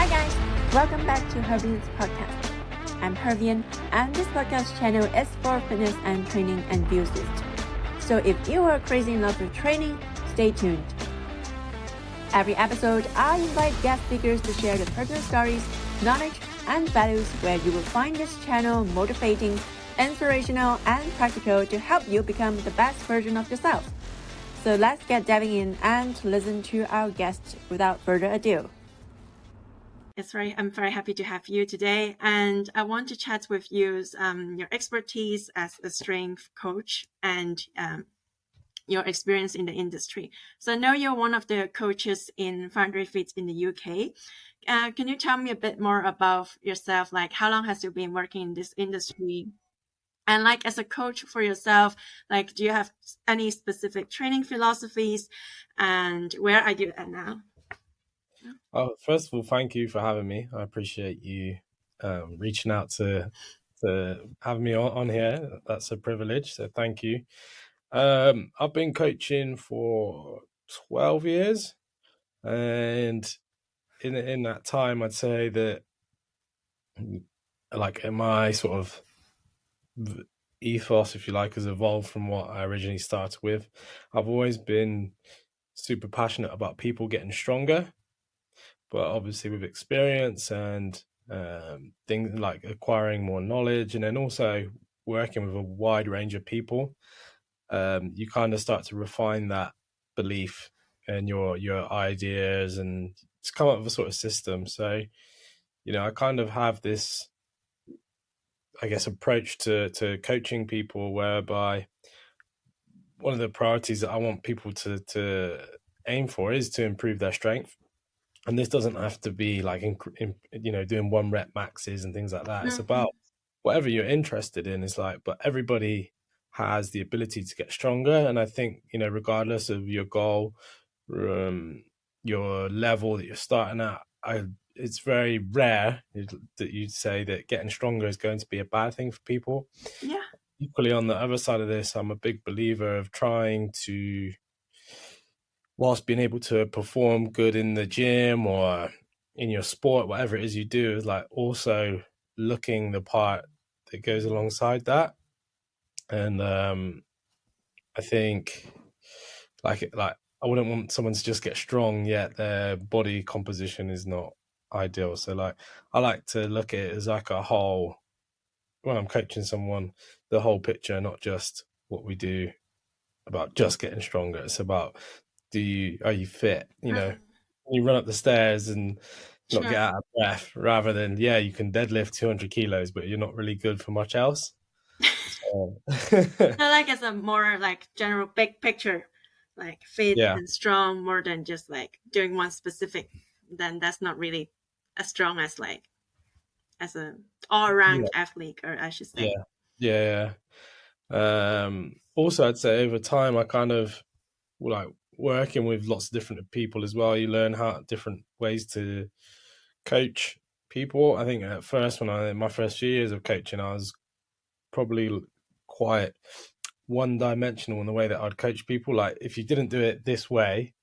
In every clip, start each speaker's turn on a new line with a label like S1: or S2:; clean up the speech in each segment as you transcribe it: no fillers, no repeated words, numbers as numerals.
S1: Hi guys, welcome back to Hervien's podcast. I'm Hervien, and this podcast channel is for fitness and training enthusiasts. So if you are crazy in love with training, stay tuned. Every episode, I invite guest speakers to share their personal stories, knowledge, and values where you will find this channel motivating, inspirational, and practical to help you become the best version of yourself. So let's get diving in and listen to our guests without further ado. I'm very happy to have you today, and I want to chat with you your expertise as a strength coach and your experience in the industry. So I know you're one of the coaches in Foundryfit in the UK. Can you tell me a bit more about yourself? Like, how long has you been working in this industry? And like, as a coach for yourself, like, do you have any specific training philosophies, and where are you at now?
S2: Oh, first of all, thank you for having me. I appreciate you reaching out to have me on here. That's a privilege, so thank you. I've been coaching for 12 years, and in that time, I'd say that like my sort of ethos, if you like, has evolved from what I originally started with. I've always been super passionate about people getting stronger, but obviously with experience and things like acquiring more knowledge, and then also working with a wide range of people, you kind of start to refine that belief and your ideas, and it's come up with a sort of system. So, I kind of have this, I guess, approach to coaching people whereby one of the priorities that I want people to aim for is to improve their strength. And this doesn't have to be like, doing 1 rep maxes and things like that. It's about whatever you're interested in. It's like, but everybody has the ability to get stronger. And I think, regardless of your goal, your level that you're starting at, it's very rare that you'd say that getting stronger is going to be a bad thing for people.
S1: Yeah.
S2: Equally, on the other side of this, I'm a big believer of trying to, whilst being able to perform good in the gym or in your sport, whatever it is you do, is like also looking the part that goes alongside that. And I think like I wouldn't want someone to just get strong yet their body composition is not ideal. So like, I like to look at it as like a whole, when I'm coaching someone, the whole picture, not just what we do about just getting stronger. It's about, are you fit? You run up the stairs and not get out of breath, rather than, you can deadlift 200 kilos, but you're not really good for much else. So
S1: like, it's a more like general big picture, like fit and strong, more than just like doing one specific. Then that's not really as strong as like as a all-around athlete, or I should say.
S2: Also, I'd say over time, I kind of like working with lots of different people as well. You learn different ways to coach people. I think at first, in my first few years of coaching, I was probably quite one-dimensional in the way that I'd coach people. Like, if you didn't do it this way,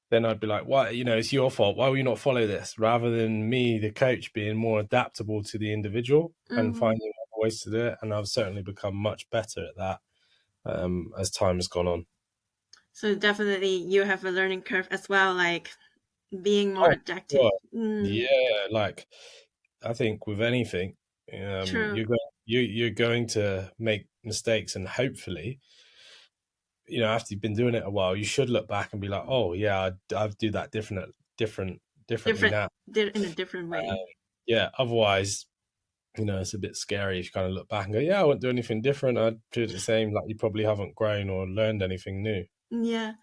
S2: then I'd be like, why, it's your fault. Why will you not follow this? Rather than me, the coach, being more adaptable to the individual and finding ways to do it. And I've certainly become much better at that as time has gone on.
S1: So definitely you have a learning curve as well, like being more adaptive.
S2: Yeah, like I think with anything, you're going to make mistakes, and hopefully, after you've been doing it a while, you should look back and be like, oh yeah, I'd do that differently now,
S1: in a different way.
S2: Otherwise, it's a bit scary if you kind of look back and go, yeah, I won't do anything different. I'd do it the same. Like, you probably haven't grown or learned anything new.
S1: Yeah.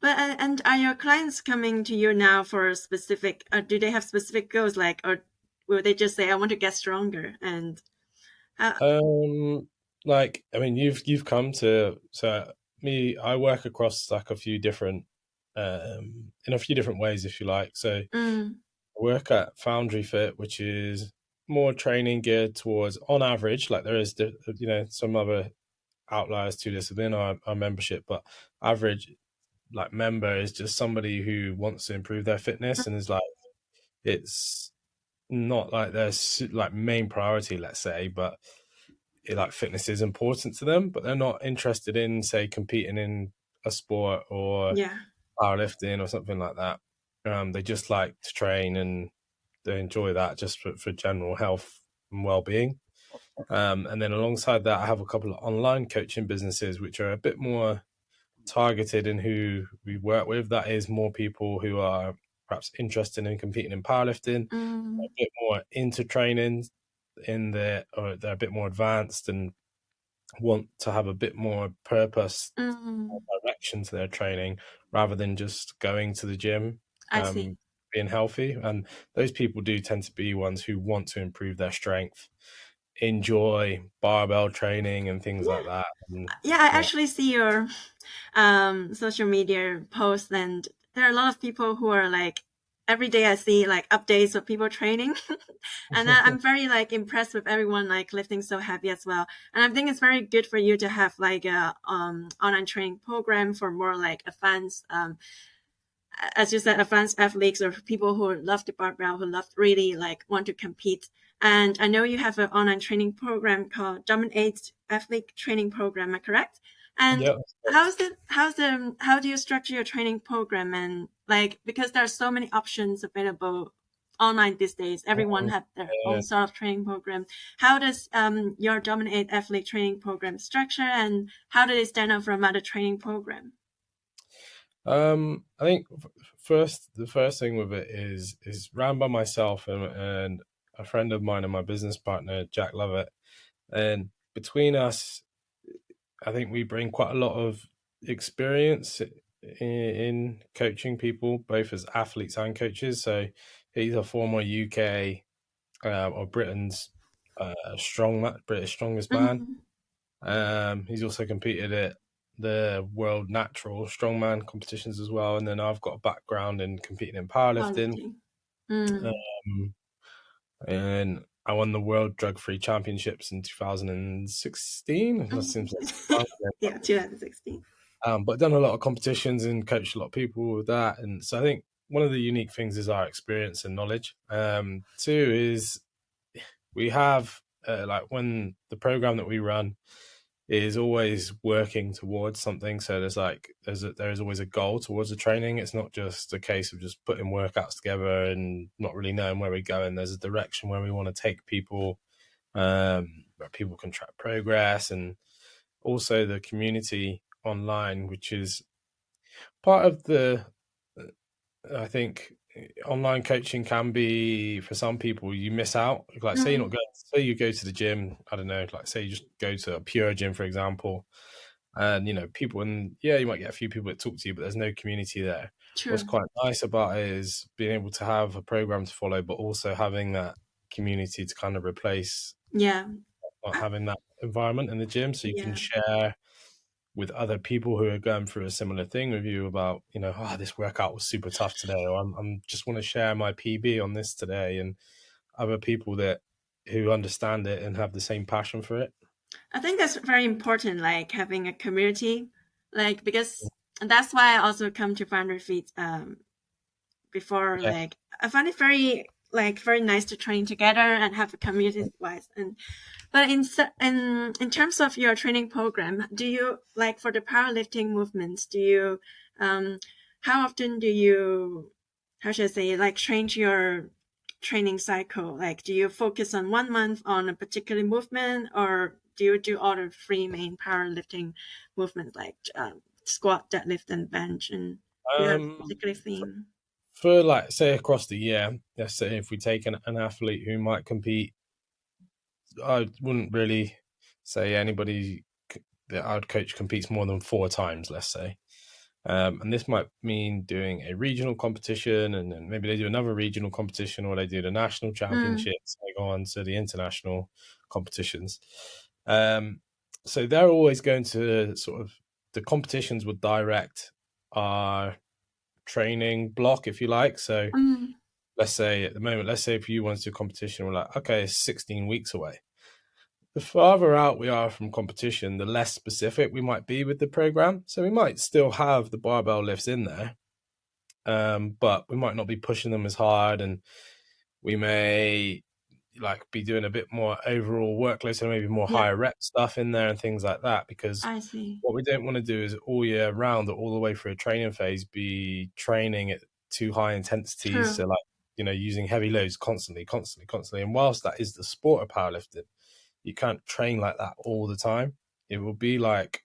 S1: But and are your clients coming to you now for a specific, do they have specific goals, like, or will they just say, I want to get stronger? And
S2: like, I mean, you've come to, so me, I work across like a few different in a few different ways, if you like. So I work at Foundryfit, which is more training geared towards, on average, like there is some other outliers to this within our membership, but average like member is just somebody who wants to improve their fitness and is like, it's not like their like main priority, let's say, but like fitness is important to them, but they're not interested in, say, competing in a sport or
S1: Yeah,
S2: powerlifting or something like that. They just like to train and they enjoy that just for general health and well-being. And then alongside that, I have a couple of online coaching businesses which are a bit more targeted in who we work with. That is more people who are perhaps interested in competing in powerlifting, a bit more into training or they're a bit more advanced and want to have a bit more purpose direction to their training rather than just going to the gym,
S1: I see.
S2: being healthy. And those people do tend to be ones who want to improve their strength, enjoy barbell training and things like that. And
S1: Yeah, I
S2: yeah,
S1: actually see your social media posts, and there are a lot of people who are like, every day I see like updates of people training, and I'm very like impressed with everyone like lifting so heavy as well. And I think it's very good for you to have like a online training program for more like advanced as you said, advanced athletes or people who love the barbell, who love really like want to compete. And I know you have an online training program called Domin8 Athlete Training Program. Am I correct? And
S2: yeah,
S1: how do you structure your training program? And like, because there are so many options available online these days, everyone have their own sort of training program. How does your Domin8 Athlete Training Program structure, and how do they stand out from other training program?
S2: I think the first thing with it is ran by myself and a friend of mine and my business partner Jack Lovett, and between us, I think we bring quite a lot of experience in coaching people, both as athletes and coaches. So he's a former UK or Britain's British strongest man.
S1: Mm-hmm.
S2: He's also competed at the World Natural Strongman competitions as well. And then I've got a background in competing in powerlifting.
S1: Powerlifting. Mm.
S2: Um, and I won the World Drug Free Championships in 2016. That seems like some time ago.
S1: Yeah, 2016.
S2: But done a lot of competitions and coached a lot of people with that. And so I think one of the unique things is our experience and knowledge. Two is we have like when the program that we run is always working towards something. So there is always a goal towards the training. It's not just a case of just putting workouts together and not really knowing where we're going. There's a direction where we want to take people, where people can track progress, and also the community online, which is part of I think online coaching can be, for some people, you miss out. Like say you go to the gym, I don't know, like say you just go to a pure gym, for example, and people, and yeah, you might get a few people that talk to you, but there's no community there. What's
S1: True.
S2: quite nice about it is being able to have a program to follow, but also having that community to kind of replace
S1: Yeah.
S2: not having that environment in the gym, so you can
S1: Yeah.
S2: share with other people who are going through a similar thing with you about, this workout was super tough today, or I'm just want to share my PB on this today, and other people who understand it and have the same passion for it.
S1: I think that's very important, like having a community, like because and that's why I also come to Foundryfit before.
S2: Yeah.
S1: Like I find it very nice to train together and have a community wise. And but in terms of your training program, do you like for the powerlifting movements? Do you how often do you, how should I say, like change your training cycle? Like, do you focus on 1 month on a particular movement, or do you do all the three main powerlifting movements like squat, deadlift, and bench? And do you have a
S2: Um,
S1: particular theme?
S2: for like say across the year, let's say if we take an athlete who might compete, I wouldn't really say anybody that I'd coach competes more than 4 times, let's say. And this might mean doing a regional competition, and then maybe they do another regional competition, or they do the national championships, they go on to the international competitions. So they're always going to sort of, the competitions would direct our training block, if you like. So let's say at the moment, let's say if you want to do a competition, we're like, okay, it's 16 weeks away. The farther out we are from competition, the less specific we might be with the program. So we might still have the barbell lifts in there, but we might not be pushing them as hard, and We may like be doing a bit more overall workload, so maybe more
S1: Yeah.
S2: higher rep stuff in there and things like that, because
S1: I see.
S2: what we don't want to do is all year round or all the way through a training phase be training at too high intensities.
S1: True.
S2: So like, using heavy loads constantly. And whilst that is the sport of powerlifting, you can't train like that all the time. It will be like,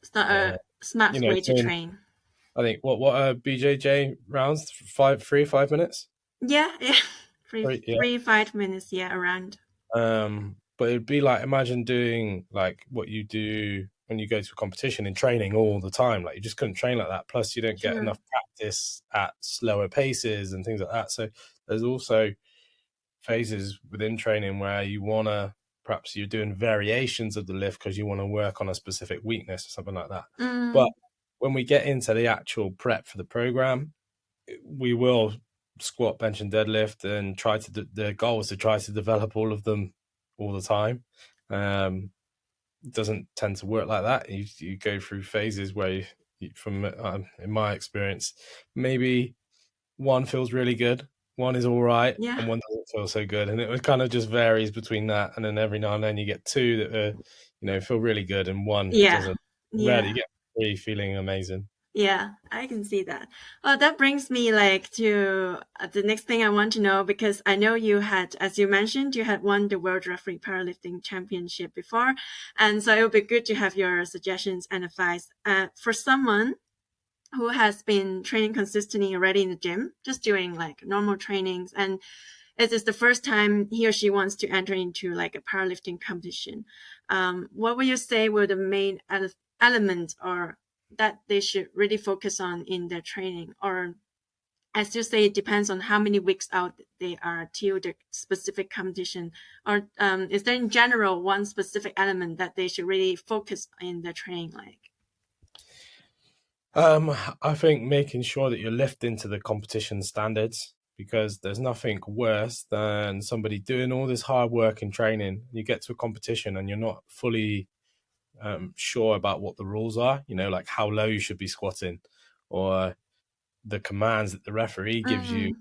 S1: It's not a smart way to train.
S2: I think what are BJJ rounds? 5 minutes?
S1: Yeah. 5 minutes, around.
S2: But it'd be like, imagine doing like what you do when you go to a competition in training all the time. Like you just couldn't train like that. Plus you don't get enough practice at slower paces and things like that. So there's also phases within training where you want to, perhaps you're doing variations of the lift because you want to work on a specific weakness or something like that. But when we get into the actual prep for the program, we will squat, bench and deadlift and the goal is to try to develop all of them all the time. It doesn't tend to work like that. You go through phases where in my experience, maybe one feels really good, one is all right, and one doesn't feel so good, and it kind of just varies between that. And then every now and then you get two that feel really good, and one doesn't. Rarely you get three feeling amazing.
S1: Yeah, I can see that. That brings me to the next thing I want to know, because I know you had, as you mentioned, you had won the World Referee Powerlifting Championship before. And so it would be good to have your suggestions and advice for someone who has been training consistently already in the gym, just doing like normal trainings. And it is the first time he or she wants to enter into like a powerlifting competition. What would you say were the main elements or that they should really focus on in their training? Or as you say, it depends on how many weeks out they are till the specific competition. Or is there in general one specific element that they should really focus in their training like?
S2: I think making sure that you're lifting to the competition standards, because there's nothing worse than somebody doing all this hard work in training. You get to a competition and you're not fully sure about what the rules are, like how low you should be squatting, or the commands that the referee gives you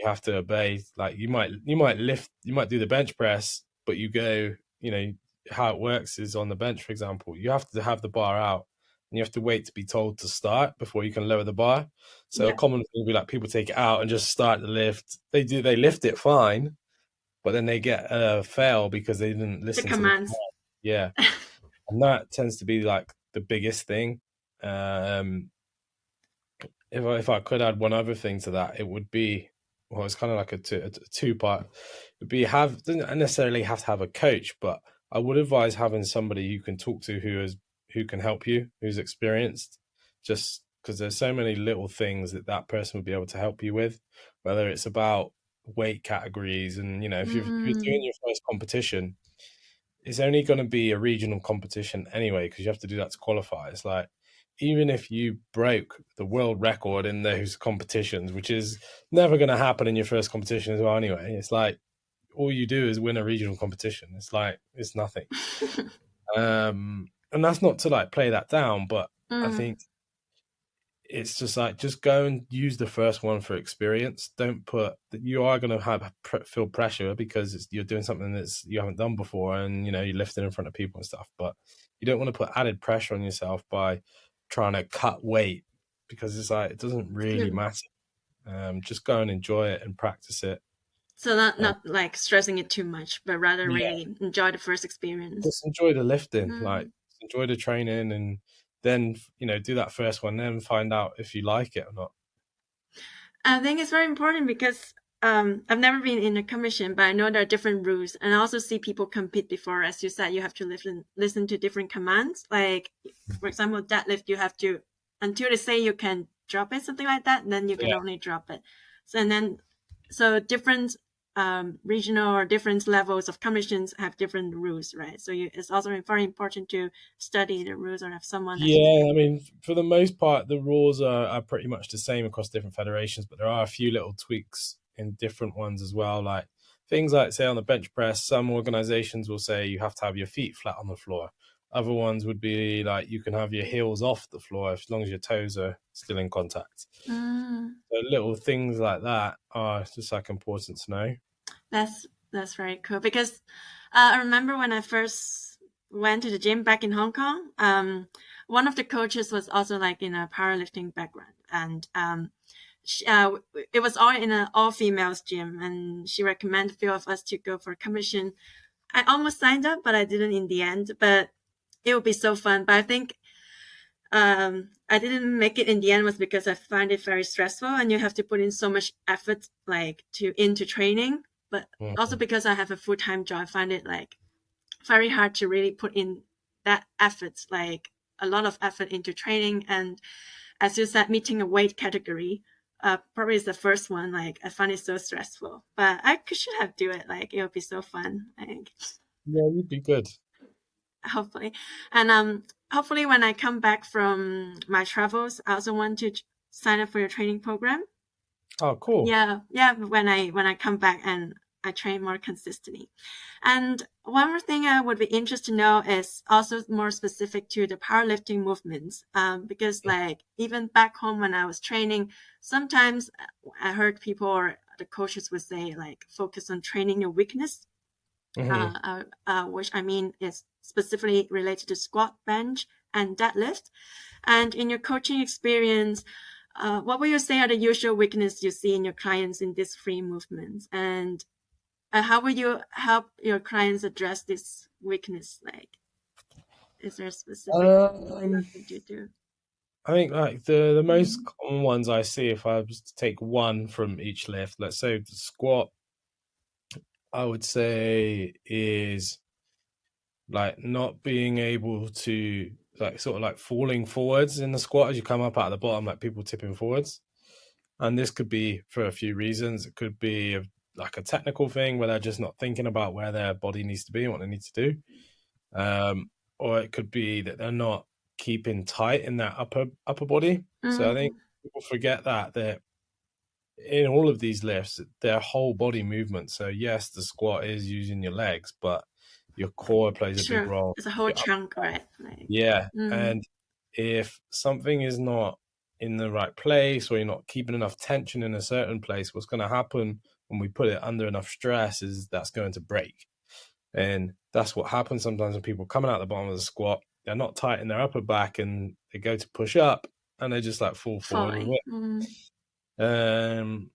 S2: have to obey. Like you might do the bench press, but you go, how it works is on the bench, for example, you have to have the bar out and you have to wait to be told to start before you can lower the bar. So a common thing would be like people take it out and just start the lift. They lift it fine, but then they get a fail because they didn't listen to the commands. Yeah. And that tends to be like the biggest thing. If I could add one other thing to that, it would be, well, it's kind of like a two-part. It'd be doesn't necessarily have to have a coach, but I would advise having somebody you can talk to who can help you, who's experienced, just because there's so many little things that person would be able to help you with, whether it's about weight categories. And, if you're doing your first competition, it's only going to be a regional competition anyway, because you have to do that to qualify. It's like, even if you broke the world record in those competitions, which is never going to happen in your first competition as well anyway, it's like all you do is win a regional competition. It's like, it's nothing. And that's not to like play that down, but I think it's just like, just go and use the first one for experience. Don't put that you are going to feel pressure because you're doing something that's you haven't done before, and you're lifting in front of people and stuff, but you don't want to put added pressure on yourself by trying to cut weight, because it's like, it doesn't really matter. Just go and enjoy it and practice it.
S1: So not like stressing it too much, but rather really enjoy the first experience.
S2: Just enjoy the lifting, like enjoy the training, and then do that first one, then find out if you like it or not.
S1: I think it's very important because I've never been in a competition, but I know there are different rules, and I also see people compete before. As you said, you have to listen to different commands. Like, for example, deadlift, you have to, until they say you can drop it, something like that, and then you can only drop it. So different regional or different levels of competitions have different rules, right? So it's also very important to study the rules or have someone.
S2: Yeah, I mean, for the most part, the rules are pretty much the same across different federations, but there are a few little tweaks in different ones as well. Like things like, say, on the bench press, some organizations will say you have to have your feet flat on the floor. Other ones would be like you can have your heels off the floor as long as your toes are still in contact. So little things like that are just like important to know.
S1: That's very cool because I remember when I first went to the gym back in Hong Kong. One of the coaches was also like in a powerlifting background, and it was all in an all females gym, and she recommended a few of us to go for a commission. I almost signed up, but I didn't in the end. But it would be so fun. But I think I didn't make it in the end was because I find it very stressful, and you have to put in so much effort like into training. But also because I have a full-time job, I find it like very hard to really put in that effort, like a lot of effort into training. And as you said, meeting a weight category probably is the first one. Like I find it so stressful, but I should have do it. Like it would be so fun. Like
S2: Yeah, you'd be good.
S1: hopefully, and hopefully when I come back from my travels, I also want to sign up for your training program.
S2: Oh, cool.
S1: Yeah, when I come back and I train more consistently. And one more thing I would be interested to know is also more specific to the powerlifting movements. Because like even back home when I was training, sometimes I heard people or the coaches would say like focus on training your weakness, which I mean is specifically related to squat, bench, and deadlift. And in your coaching experience, what would you say are the usual weaknesses you see in your clients in these three movements? And how will you help your clients address this weakness? Like, is there a specific
S2: Um,
S1: thing you do?
S2: I think like the most common ones I see, if I was to take one from each lift, let's say the squat, I would say is like not being able to like sort of like falling forwards in the squat as you come up out of the bottom, like people tipping forwards. And this could be for a few reasons. It could be like a technical thing where they're just not thinking about where their body needs to be and what they need to do. Or it could be that they're not keeping tight in their upper body. So I think people forget that in all of these lifts, they're whole body movement. So yes, the squat is using your legs, but your core plays a big
S1: Sure,
S2: role.
S1: it's a whole chunk, right? Like,
S2: Yeah. And if something is not in the right place or you're not keeping enough tension in a certain place, what's going to happen when we put it under enough stress is that's going to break. And that's what happens sometimes when people coming out the bottom of the squat, they're not tight in their upper back and they go to push up and they just like fall forward with it.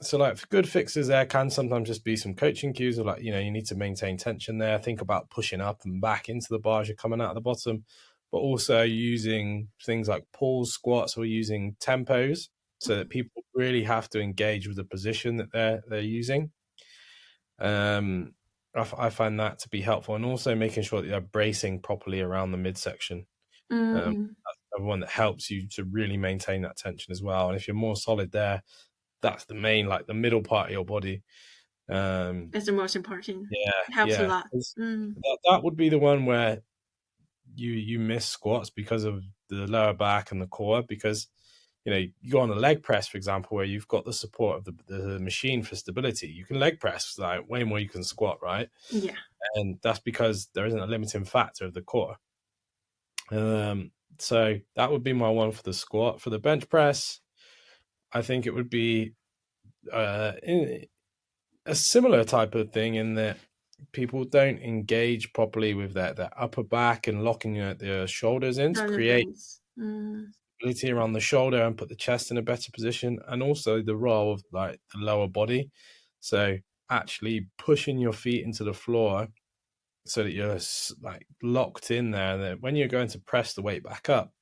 S2: So like good fixes there can sometimes just be some coaching cues of like, you need to maintain tension there. Think about pushing up and back into the bar as you're coming out of the bottom, but also using things like pulls, squats, or using tempos so that people really have to engage with the position that they're using. I find that to be helpful, and also making sure that you're bracing properly around the midsection. That's the one that helps you to really maintain that tension as well. And if you're more solid there, that's the main, like the middle part of your body.
S1: it's the most important.
S2: Yeah,
S1: It helps a
S2: yeah.
S1: lot.
S2: That would be the one where you miss squats because of the lower back and the core, because you go on a leg press, for example, where you've got the support of the machine for stability. You can leg press like way more you can squat, right?
S1: Yeah.
S2: And that's because there isn't a limiting factor of the core. So that would be my one for the squat. For the bench press, I think it would be a similar type of thing in that people don't engage properly with their upper back and locking their shoulders in to create stability around the shoulder and put the chest in a better position, and also the role of like the lower body. So actually pushing your feet into the floor so that you're like locked in there, that when you're going to press the weight back up,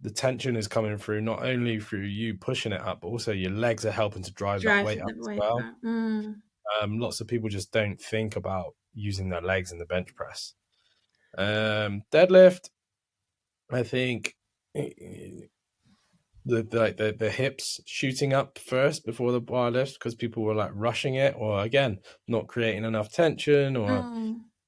S2: the tension is coming through not only through you pushing it up, but also your legs are helping to drive that weight up as well. Lots of people just don't think about using their legs in the bench press. Deadlift, I think the hips shooting up first before the bar lift because people were like rushing it, or again not creating enough tension, or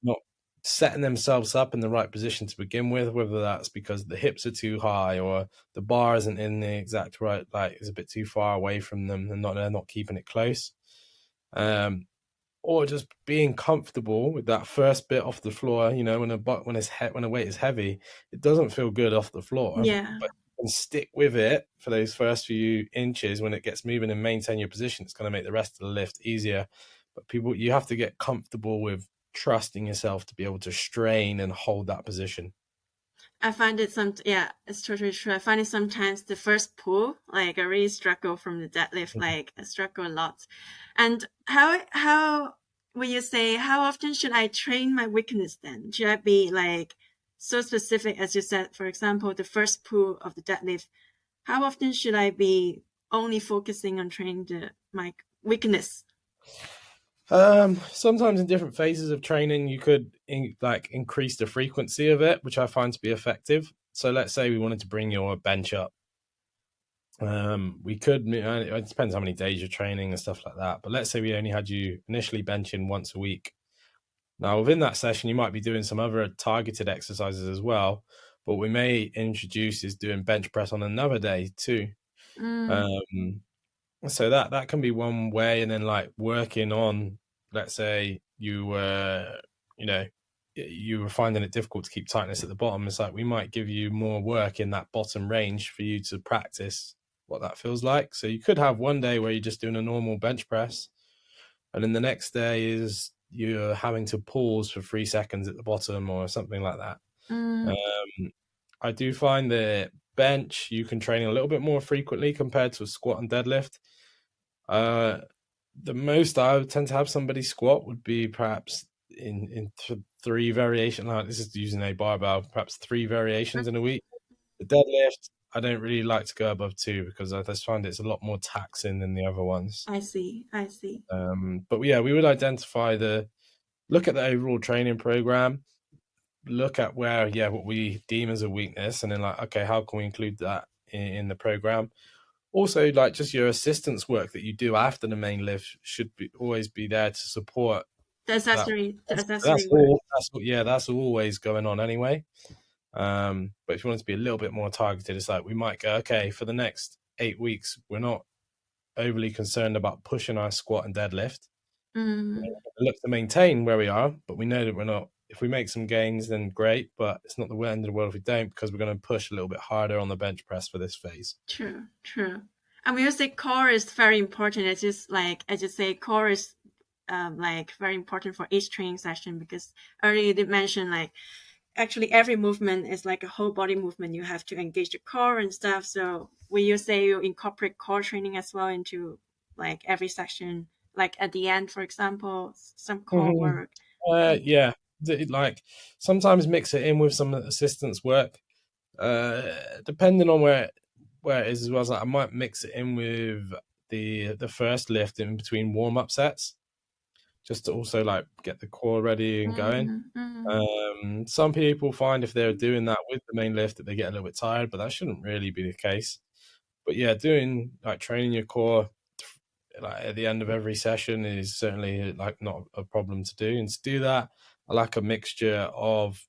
S2: not setting themselves up in the right position to begin with, whether that's because the hips are too high or the bar isn't in the exact right, like it's a bit too far away from them and they're not keeping it close. Or just being comfortable with that first bit off the floor. When a weight is heavy, it doesn't feel good off the floor.
S1: Yeah.
S2: But you can stick with it for those first few inches when it gets moving and maintain your position. It's going to make the rest of the lift easier. But you have to get comfortable with trusting yourself to be able to strain and hold that position.
S1: I find it it's totally true. I find it sometimes the first pull, like I really struggle from the deadlift, like I struggle a lot. And how will you say, how often should I train my weakness then? Should I be like so specific as you said, for example, the first pull of the deadlift? How often should I be only focusing on training my weakness?
S2: Sometimes in different phases of training, you could increase the frequency of it, which I find to be effective. So let's say we wanted to bring your bench up. We could, it depends how many days you're training and stuff like that. But let's say we only had you initially benching once a week. Now, within that session, you might be doing some other targeted exercises as well. But we may introduce is doing bench press on another day too. So that can be one way, and then like working on, let's say you were finding it difficult to keep tightness at the bottom. It's like we might give you more work in that bottom range for you to practice what that feels like. So you could have one day where you're just doing a normal bench press, and then the next day is you're having to pause for 3 seconds at the bottom or something like that. I do find that bench you can train a little bit more frequently compared to a squat and deadlift. The most I would tend to have somebody squat would be perhaps in 3 variations. Like this is using a barbell, perhaps 3 variations in a week. The deadlift, I don't really like to go above 2 because I just find it's a lot more taxing than the other ones.
S1: I see.
S2: But yeah, we would look at the overall training program, look at what we deem as a weakness, and then like, okay, how can we include that in the program? Also, like just your assistance work that you do after the main lift should always be there to support
S1: the accessory
S2: work. That's always going on anyway. But if you want it to be a little bit more targeted, it's like we might go, okay, for the next 8 weeks, we're not overly concerned about pushing our squat and deadlift. Look to maintain where we are, but we know that we're not. If we make some gains, then great, but it's not the end of the world if we don't, because we're going to push a little bit harder on the bench press for this phase.
S1: True. And when you say core is very important, it's just like I just say core is like very important for each training session, because earlier you did mention like actually every movement is like a whole body movement. You have to engage the core and stuff. So will you say you incorporate core training as well into like every section, like at the end, for example, some core work?
S2: Yeah, like sometimes mix it in with some assistance work, depending on where it is as well. Like I might mix it in with the first lift in between warm-up sets, just to also like get the core ready and going. Some people find if they're doing that with the main lift that they get a little bit tired, but that shouldn't really be the case. But yeah, doing like training your core like at the end of every session is certainly like not a problem to do. And to do that, I like a mixture of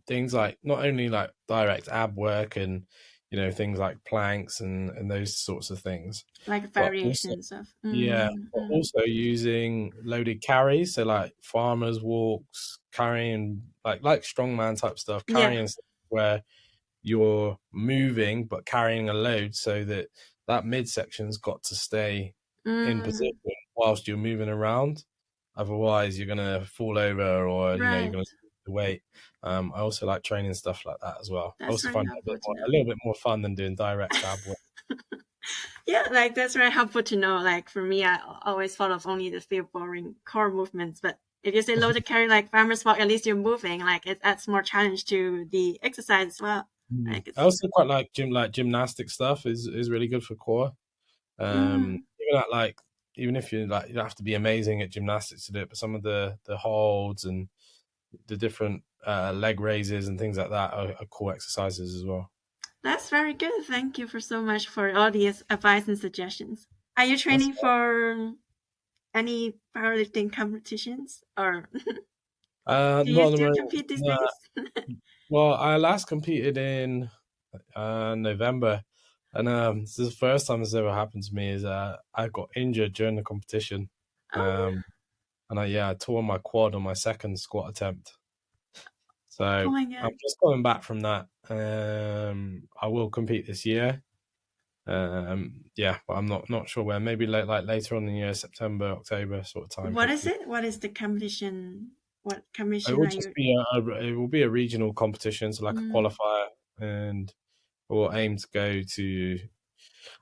S2: things like not only like direct ab work and things like planks and those sorts of things,
S1: like variations of
S2: but also using loaded carries, so like farmers walks, carrying like strongman type stuff, carrying stuff where you're moving but carrying a load, so that midsection's got to stay in position whilst you're moving around. Otherwise, you're gonna fall over, or you're gonna lose the weight. I also like training stuff like that as well.
S1: That's
S2: I also find it a little bit more fun than doing direct ab work.
S1: Yeah, like that's very helpful to know. Like for me, I always thought of only the few boring core movements, but if you say loaded carry like farmer's walk, at least you're moving. Like it adds more challenge to the exercise as well.
S2: Like I also quite like gymnastic stuff is really good for core. Even if you like, you don't have to be amazing at gymnastics to do it, but some of the holds and the different leg raises and things like that are core exercises as well.
S1: That's very good. Thank you for so much for all these advice and suggestions. Are you training for any powerlifting competitions, or do you still compete these days?
S2: Well, I last competed in November, and this is the first time this ever happened to me. Is I got injured during the competition, and I tore my quad on my second squat attempt. So I'm just coming back from that. I will compete this year. Yeah, but I'm not sure where. Maybe later on in the year, September, October sort of time.
S1: What is it? What is the competition? What
S2: It
S1: competition
S2: will
S1: are
S2: just
S1: you?
S2: be it will be a regional competition, so like a qualifier, and we'll aim to go to.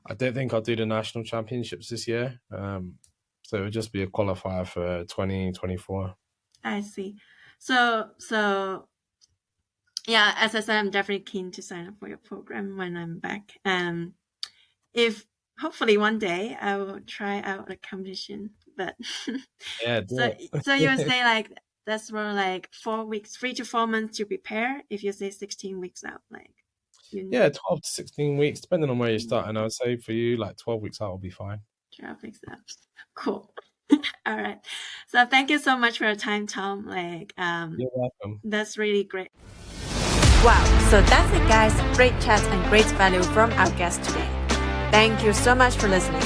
S2: I don't think I'll do the national championships this year. So it'll just be a qualifier for 2024.
S1: I see. So yeah, as I said, I'm definitely keen to sign up for your program when I'm back. If hopefully one day I will try out a competition, but
S2: Yeah, do
S1: so you would
S2: it.
S1: say like that's more like 4 weeks, 3 to 4 months to prepare. If you say 16 weeks out, like
S2: Yeah, 12 to 16 weeks, depending on where you're starting. I would say for you, like 12 weeks out will be fine.
S1: 12 weeks out. Cool. All right. So thank you so much for your time, Tom. Like
S2: You're welcome.
S1: that's really great. Wow, so that's it guys. Great chat and great value from our guest today. Thank you so much for listening.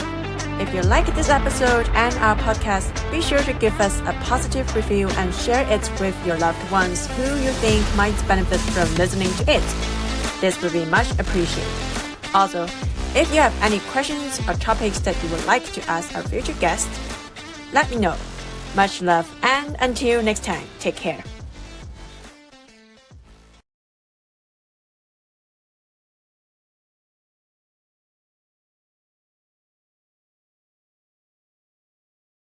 S1: If you like this episode and our podcast, be sure to give us a positive review and share it with your loved ones who you think might benefit from listening to it. This would be much appreciated. Also, if you have any questions or topics that you would like to ask our future guests, let me know. Much love and until next time, take care.